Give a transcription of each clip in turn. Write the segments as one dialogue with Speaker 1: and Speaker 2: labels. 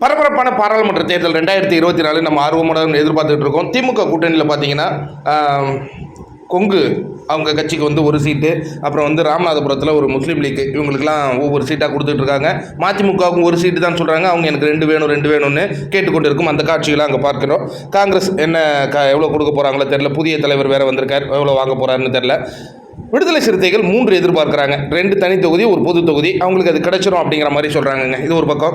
Speaker 1: பரபரப்பான பாராளுமன்ற தேர்தல் 2024 நம்ம ஆர்வமுடன் எதிர்பார்த்துட்டு இருக்கோம். திமுக கூட்டணியில் பார்த்தீங்கன்னா கொங்கு அவங்க கட்சிக்கு வந்து ஒரு சீட்டு, அப்புறம் வந்து ராமநாதபுரத்தில் ஒரு முஸ்லீம் லீக், இவங்களுக்குலாம் ஒவ்வொரு சீட்டாக கொடுத்துட்டு இருக்காங்க. மதிமுகவுக்கும் ஒரு சீட்டு தான் சொல்கிறாங்க. அவங்க எனக்கு ரெண்டு வேணும்னு கேட்டுக்கொண்டு இருக்கும் அந்த காட்சிகளை அங்கே பார்க்கிறோம். காங்கிரஸ் என்ன எவ்வளோ கொடுக்க போகிறாங்களோ தெரில. புதிய தலைவர் வேறு வந்திருக்கார், எவ்வளோ வாங்க போகிறாருன்னு தெரில. விடுதலை சிறுத்தைகள் 3 எதிர்பார்க்குறாங்க. 2 தனி தொகுதி, ஒரு பொது தொகுதி. அவங்களுக்கு அது கிடைச்சிரும் அப்படிங்கிற மாதிரி சொல்கிறாங்கங்க. இது ஒரு பக்கம்.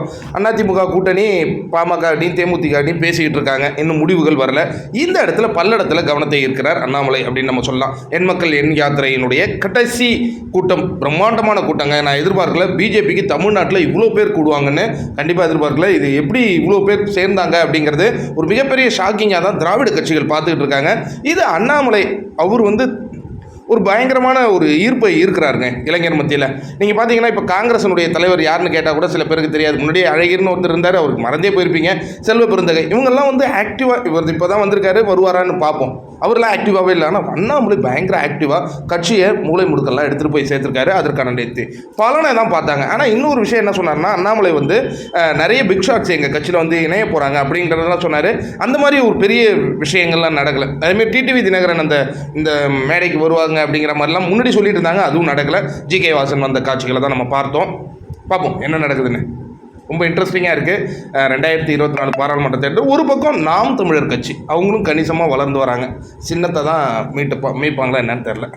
Speaker 1: அதிமுக கூட்டணி பாமகட்டையும் தேமுதிகட்டையும் பேசிக்கிட்டு இருக்காங்க. இன்னும் முடிவுகள் வரல. இந்த இடத்துல பல்லடத்தில் கவனத்தை ஈர்க்கிறார் அண்ணாமலை அப்படின்னு நம்ம சொல்லலாம். என் மக்கள் என் யாத்திரையினுடைய கடைசி கூட்டம், பிரம்மாண்டமான கூட்டங்க. நான் எதிர்பார்க்கல பிஜேபிக்கு தமிழ்நாட்டில் இவ்வளோ பேர் கூடுவாங்கன்னு கண்டிப்பாக எதிர்பார்க்கல. இது எப்படி இவ்வளோ பேர் சேர்ந்தாங்க அப்படிங்கிறது ஒரு மிகப்பெரிய ஷாக்கிங்காக தான் திராவிட கட்சிகள் பார்த்துக்கிட்டு இருக்காங்க. இது அண்ணாமலை அவர் வந்து ஒரு பயங்கரமான ஒரு ஈர்ப்பை ஈர்க்கிறாருங்க இளைஞர் மத்தியில். நீங்கள் பார்த்தீங்கன்னா இப்போ காங்கிரஸினுடைய தலைவர் யாருன்னு கேட்டால் கூட சில பேருக்கு தெரியாது. முன்னாடியே அழகிர்னு ஒருத்தர் இருந்தார், அவருக்கு மறந்தே போயிருப்பீங்க. செல்வ பெருந்தகை, இவங்கெல்லாம் வந்து ஆக்டிவாக, இவர் இப்போ தான் வந்திருக்காரு, வருவாரான்னு பார்ப்போம். அவரெல்லாம் ஆக்டிவாகவே இல்லை. ஆனால் அண்ணாமலை பயங்கர ஆக்டிவாக கட்சியை மூளை முடுக்கெல்லாம் எடுத்துகிட்டு போய் சேர்த்துருக்காரு. அதற்கான பலனை தான் பார்த்தாங்க. ஆனால் இன்னொரு விஷயம் என்ன சொன்னார்னா, அண்ணாமலை வந்து நிறைய பிக் ஷாட்ஸ் எங்கள் கட்சியில் வந்து இணைய போகிறாங்க அப்படிங்கிறதெல்லாம் சொன்னார். அந்த மாதிரி ஒரு பெரிய விஷயங்கள்லாம் நடக்கலை. அதேமாதிரி டிடிவி தினகரன் இந்த மேடைக்கு வருவாங்க அப்படிங்கிற மாதிரிலாம் முன்னாடி சொல்லிட்டு இருந்தாங்க. அதுவும் நடக்கலை. ஜி.கே. வாசன் வந்த காட்சிகளை தான் நம்ம பார்த்தோம். பார்ப்போம் என்ன நடக்குதுன்னு. ரொம்ப இன்ட்ரெஸ்டிங்காக இருக்குது. 2024 பாராளுமன்ற தேர்தல். ஒரு பக்கம் நாம் தமிழர் கட்சி அவங்களும் கணிசமாக வளர்ந்து வராங்க. சின்னத்தை தான் மீட்பாங்களா என்னன்னு தெரில.